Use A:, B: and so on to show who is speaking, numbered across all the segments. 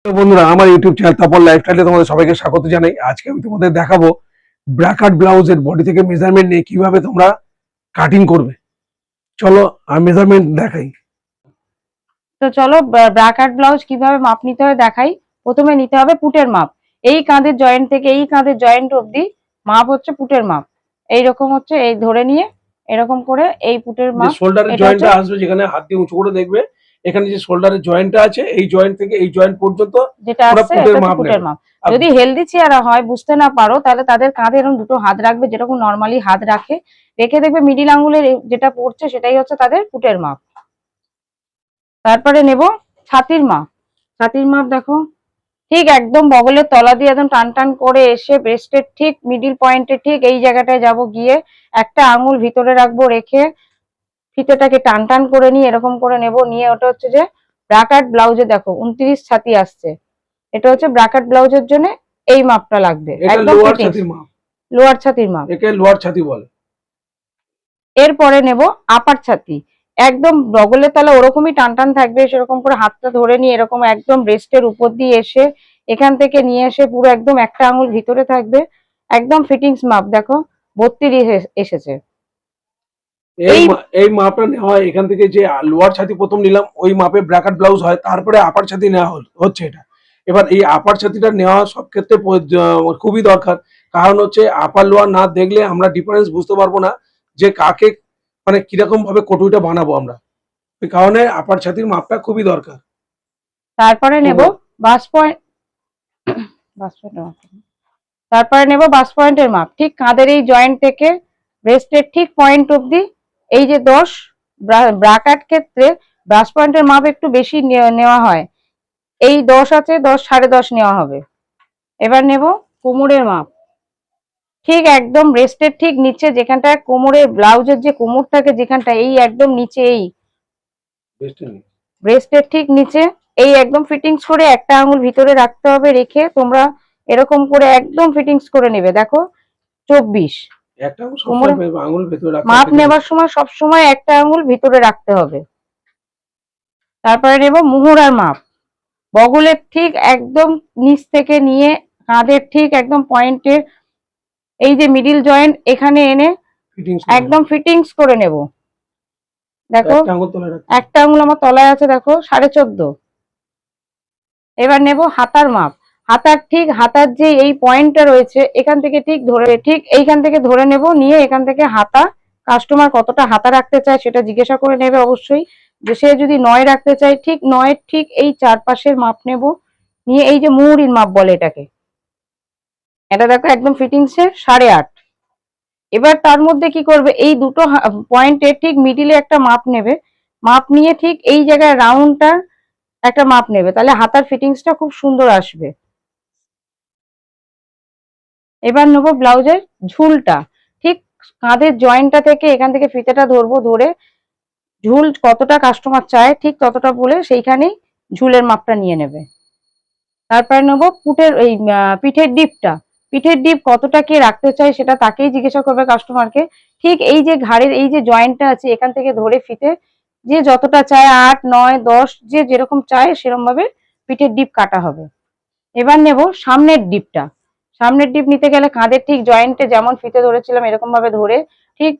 A: তো বন্ধুরা, আমার ইউটিউব চ্যানেল তাপর লাইফস্টাইলে তোমাদের সবাইকে স্বাগত জানাই। আজকে আমি তোমাদের দেখাবো ব্র্যাকেট ব্লাউজের বডি থেকে মেজারমেন্ট নিয়ে কিভাবে তোমরা কাটিং করবে। চলো আমি মেজারমেন্ট দেখাই।
B: তো চলো ব্রাকাট ব্লাউজ কিভাবে মাপ নিতে হয় দেখাই। প্রথমে নিতে হবে পুটের মাপ। এই কাঁধের জয়েন্ট থেকে এই কাঁধের জয়েন্ট অবধি মাপ হচ্ছে পুটের মাপ। এইরকম হচ্ছে, এই ধরে নিয়ে এরকম করে এই পুটের মাপ।
A: শোল্ডারের জয়েন্টটা আসবে, যেখানে হাত দিয়ে উঁচু করে দেখবে এখানে যে শোল্ডারের জয়েন্টটা আছে, এই জয়েন্ট থেকে এই জয়েন্ট পর্যন্ত
B: যেটা আছে এটা পুটের মাপ। যদি হেলদি চেহারা হয়, বুঝতে না পারো, তাহলে তাদের কাঁধে এরকম দুটো হাত রাখবে, যেরকম নর্মালি হাত রাখে, রেখে দেখবে মিডিল আঙ্গুলের যেটা পড়ছে সেটাই হচ্ছে তাদের পুটের মাপ। তারপরে নেব ছাতির মাপ। ছাতির মাপ দেখো, ঠিক একদম বগলের তলা দিয়ে একদম টান টান করে এসে ব্রেস্টের ঠিক মিডিল পয়েন্টে ঠিক এই জায়গাটায় যাব, গিয়ে একটা আঙুল ভিতরে রাখবো, রেখে ফিতেটাকে টান টান করে নিয়ে এরকম করে নেব। নিয়ে ওটা হচ্ছে যে ব্রাকাট ব্লাউজে দেখো 29 ছাতি আসছে, এটা হচ্ছে ব্রাকাট ব্লাউজের জন্য এই মাপটা লাগবে। একদম লোয়ার ছাতির মাপ,
A: একে লোয়ার ছাতি বলে।
B: এরপরে নেব আপার ছাতি। একদম বগলের তলা ওরকমই টান টান থাকবে, সেরকম করে হাতটা ধরে নিয়ে এরকম একদম ব্রেস্টের উপর দিয়ে এসে এখান থেকে নিয়ে এসে পুরো একদম একটা আঙুল ভিতরে থাকবে। একদম ফিটিংস মাপ দেখো 32 এসেছে।
A: এই মাপটা নেওয়া হয় এখান থেকে, যে লোয়ার ছাতি প্রথম নিলাম ওই মাপে ব্র্যাকেট ব্লাউজ হয়, তারপরে আপার ছাতি নেওয়া হচ্ছে এটা। এবার এই আপার ছাতিটা নেওয়া সব ক্ষেত্রে খুবই দরকার, কারণ হচ্ছে আপার লোয়ার না দেখলে আমরা ডিফারেন্স বুঝতে পারবো না যে কাকে মানে কিরকম ভাবে কটুইটা বানাবো আমরা। এই কারণে আপার ছাতির মাপটা খুবই দরকার।
B: তারপরে নেব বাস পয়েন্ট। তারপরে নেব বাস পয়েন্টের মাপ। ঠিক কাঁধের এই জয়েন্ট থেকে ব্রেস্টের ঠিক পয়েন্ট অবধি, এই যে 10 ব্রাকাট ক্ষেত্রে বাস পয়েন্টের মাপ একটু বেশি নেওয়া হয়। এই 10 আছে, 10 10.5 নেওয়া হবে। এবার নেব কোমরের মাপ। ঠিক একদম ব্রেস্টের ঠিক নিচে, যেখানটায় কোমরের ব্লাউজের যে কোমর থাকে, যেখানটা এই একদম নিচে, এই ব্রেস্টের ঠিক নিচে এই একদম ফিটিংস করে একটা আঙুল ভিতরে রাখতে হবে, রেখে তোমরা এরকম করে একদম ফিটিংস করে নেবে। দেখো 24। মাপ নেবার সময় সব সময় একটা আঙুল ভিতরে রাখতে হবে। তারপরে নেব মুহুরার মাপ। বগলের ঠিক একদম নিচ থেকে নিয়ে কাঁধের ঠিক একদম পয়েন্টে এই যে মিডিল জয়েন্ট এখানে এনে একদম ফিটিংস করে নেব। দেখো একটা আঙুল আমার তলায় আছে, দেখো 14.5। এবার নেব হাতার মাপ। হাতার ঠিক হাতার যে এই পয়েন্টটা রয়েছে এখান থেকে ঠিক ধরে, ঠিক এইখান থেকে ধরে নেব, নিয়ে এখান থেকে হাতা, কাস্টমার কতটা হাতা রাখতে চায় সেটা জিজ্ঞাসা করে নেবে অবশ্যই। যে সে যদি 9 রাখতে চায়, ঠিক 9 ঠিক এই চারপাশের মাপ নেব, নিয়ে এই যে মুহুরির মাপ বলে এটাকে, এটা দেখো একদম ফিটিংসে 8.5। এবার তার মধ্যে কি করবে, এই দুটো পয়েন্টে ঠিক মিডিলে একটা মাপ নেবে, মাপ নিয়ে ঠিক এই জায়গায় রাউন্ডটা একটা মাপ নেবে, তাহলে হাতার ফিটিংসটা খুব সুন্দর আসবে। এবার নেব ব্লাউজের ঝুলটা। ঠিক কাঁধের জয়েন্টটা থেকে এখান থেকে ফিতেটা ধরবো, ধরে ঝুল কতটা কাস্টমার চায় ঠিক ততটা বলে সেইখানেই ঝুলের মাপটা নিয়ে নেবে। তারপরে নেবো পুটের এই পিঠের ডিপটা। পিঠের ডিপ কতটা কে রাখতে চায় সেটা তাকেই জিজ্ঞাসা করবে কাস্টমারকে। ঠিক এই যে ঘাড়ের এই যে জয়েন্টটা আছে এখান থেকে ধরে ফিতে যে যতটা চায় 8, 9, 10 যে যেরকম চায় সেরকম ভাবে পিঠের ডিপ কাটা হবে। এবার নেব সামনের ডিপটা। সামনের ডিপ নিতে গেলে কাঁধের ঠিক জয়েন্টে যেমন ফিতে ধরেছিলাম এরকম ভাবে ধরে ঠিক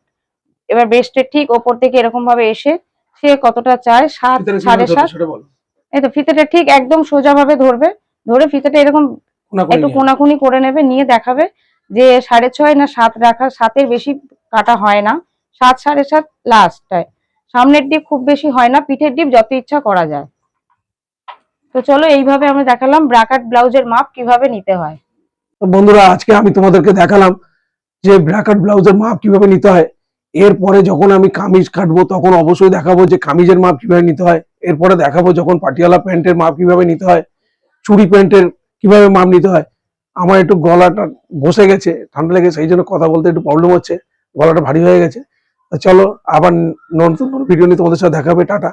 B: এবার ব্রেস্টের ঠিক ওপর থেকে এরকম ভাবে এসে সে কতটা চায় 7, 7.5। এই তো ফিতেটা ঠিক একদম সোজা ভাবে ধরবে, ধরে ফিতেটা এরকম একটু কোনাকুনি করে নেবে, নিয়ে দেখাবে যে 6.5 না 7 রাখা, 7-এর বেশি কাটা হয় না, 7, 7.5 লাস্টটায়। সামনের ডিপ খুব বেশি হয় না, পিঠের ডিপ যত ইচ্ছা করা যায়। তো চলো এইভাবে আমরা দেখালাম ব্রাকাট ব্লাউজের মাপ কিভাবে নিতে হয়।
A: তো বন্ধুরা, আজকে আমি তোমাদেরকে দেখালাম যে ব্র্যাকেট ব্লাউজের মাপ কিভাবে নিতে হয়। এরপরে যখন আমি কামিজ কাটবো তখন অবশ্যই দেখাবো যে কামিজের মাপ কিভাবে নিতে হয়। এরপরে দেখাবো যখন পাটিয়ালা প্যান্টের মাপ কিভাবে নিতে হয়, চুড়ি প্যান্টের কিভাবে মাপ নিতে হয়। আমার একটু গলাটা বসে গেছে, ঠান্ডা লেগে, সেই জন্য কথা বলতে একটু প্রবলেম হচ্ছে, গলাটা ভারী হয়ে গেছে। চলো আবার নতুন ভিডিও নিয়ে তোমাদের সাথে দেখা হবে। টাটা।